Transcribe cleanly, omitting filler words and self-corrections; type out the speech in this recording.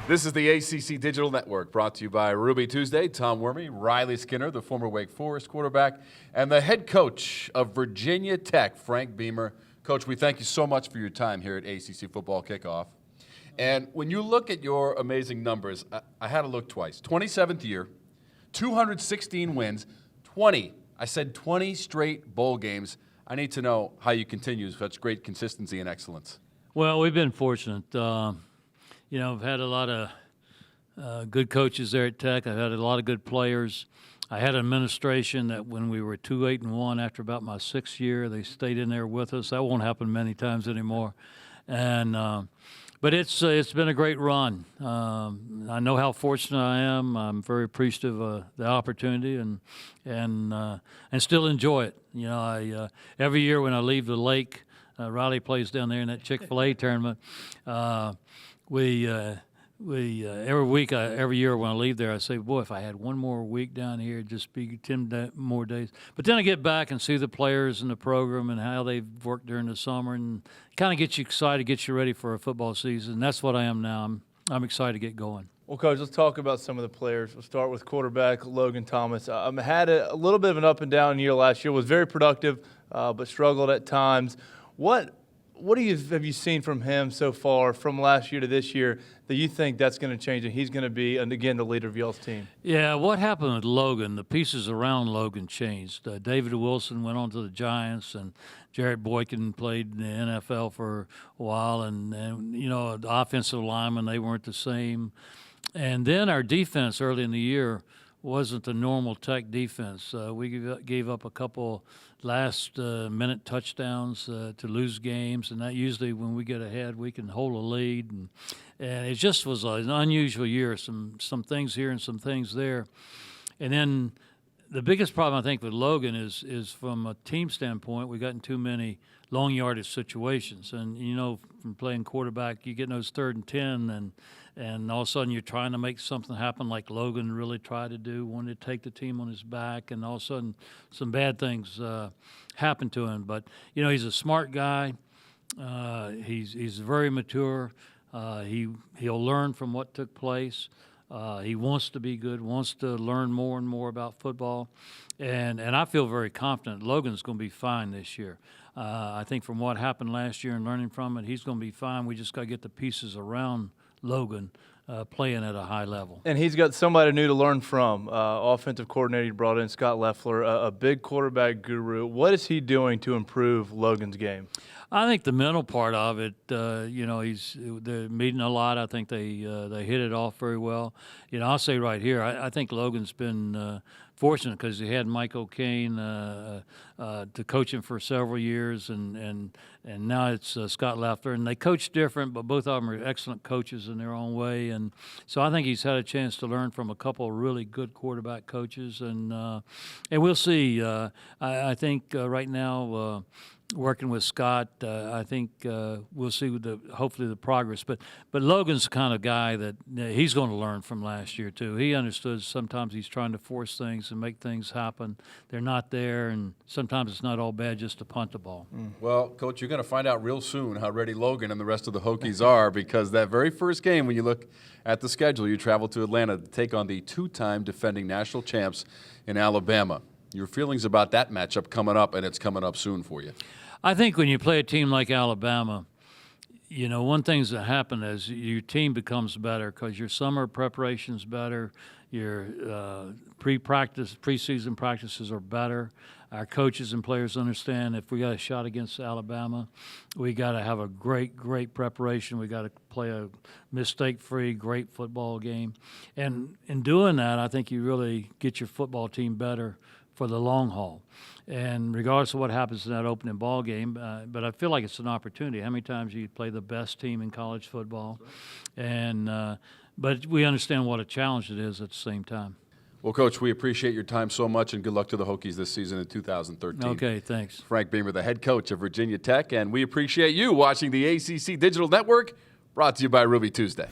This is the ACC Digital Network, brought to you by Ruby Tuesday. Tom Werme, Riley Skinner, the former Wake Forest quarterback, and the head coach of Virginia Tech, Frank Beamer. Coach, we thank you so much for your time here at ACC Football Kickoff. And when you look at your amazing numbers, I had to look twice. 27th year, 216 wins, 20 straight bowl games. I need to know how you continue such great consistency and excellence. Well, we've been fortunate. I've had a lot of good coaches there at Tech. I've had a lot of good players. I had an administration that when we were 2-8-1 after about my 6th year, they stayed in there with us. That won't happen many times anymore. And but it's been a great run. I know how fortunate I am. I'm very appreciative of the opportunity and still enjoy it. You know, I every year when I leave the lake, Riley plays down there in that Chick-fil-A tournament. We every week, every year when I leave there, I say, boy, if I had one more week down here, it'd just be 10 more days. But then I get back and see the players in the program and how they've worked during the summer, and kind of gets you excited, gets you ready for a football season. That's what I am now. I'm excited to get going. Well, Coach, let's talk about some of the players. We'll start with quarterback Logan Thomas. Had a little bit of an up and down year last year. Was very productive, but struggled at times. What have you seen from him so far from last year to this year that you think that's going to change and he's going to be, and again, the leader of y'all's team? Yeah, what happened with Logan, the pieces around Logan changed. David Wilson went on to the Giants, and Jarrett Boykin played in the NFL for a while, and the offensive linemen, they weren't the same. And then our defense early in the year wasn't the normal Tech defense. We gave up a couple last-minute touchdowns to lose games, and that usually when we get ahead, we can hold a lead. And it just was an unusual year, some things here and some things there. And then the biggest problem, I think, with Logan is from a team standpoint, we got in too many long yardage situations. And, from playing quarterback, you get in those 3rd and 10, and all of a sudden you're trying to make something happen like Logan really tried to do, wanted to take the team on his back, and all of a sudden some bad things happen to him. But, he's a smart guy. He's very mature. He'll learn from what took place. He wants to be good, wants to learn more and more about football. And I feel very confident Logan's going to be fine this year. I think from what happened last year and learning from it, he's going to be fine. We just got to get the pieces around Logan playing at a high level. And he's got somebody new to learn from. Offensive coordinator you brought in, Scott Leffler, a big quarterback guru. What is he doing to improve Logan's game? I think the mental part of it, they're meeting a lot. I think they hit it off very well. I'll say right here, I think Logan's been fortunate because he had Mike O'Kane to coach him for several years, and now it's Scott Leffler. And they coach different, but both of them are excellent coaches in their own way. And so I think he's had a chance to learn from a couple of really good quarterback coaches, and we'll see. I think right now, working with Scott, I think we'll see hopefully the progress. But Logan's the kind of guy that he's going to learn from last year too. He understood sometimes he's trying to force things and make things happen. They're not there, and sometimes it's not all bad just to punt the ball. Well, Coach, you're going to find out real soon how ready Logan and the rest of the Hokies are, because that very first game, when you look at the schedule, you travel to Atlanta to take on the 2-time defending national champs in Alabama. Your feelings about that matchup coming up, and it's coming up soon for you? I think when you play a team like Alabama, one thing that happens is your team becomes better because your summer preparation's better, your preseason practices are better. Our coaches and players understand if we got a shot against Alabama, we got to have a great preparation. We got to play a mistake-free, great football game. And in doing that, I think you really get your football team better for the long haul. And regardless of what happens in that opening ball game, but I feel like it's an opportunity. How many times you play the best team in college football? And but we understand what a challenge it is at the same time. Well, Coach, we appreciate your time so much, and good luck to the Hokies this season in 2013. Okay, thanks. Frank Beamer, the head coach of Virginia Tech, and we appreciate you watching the ACC Digital Network, brought to you by Ruby Tuesday.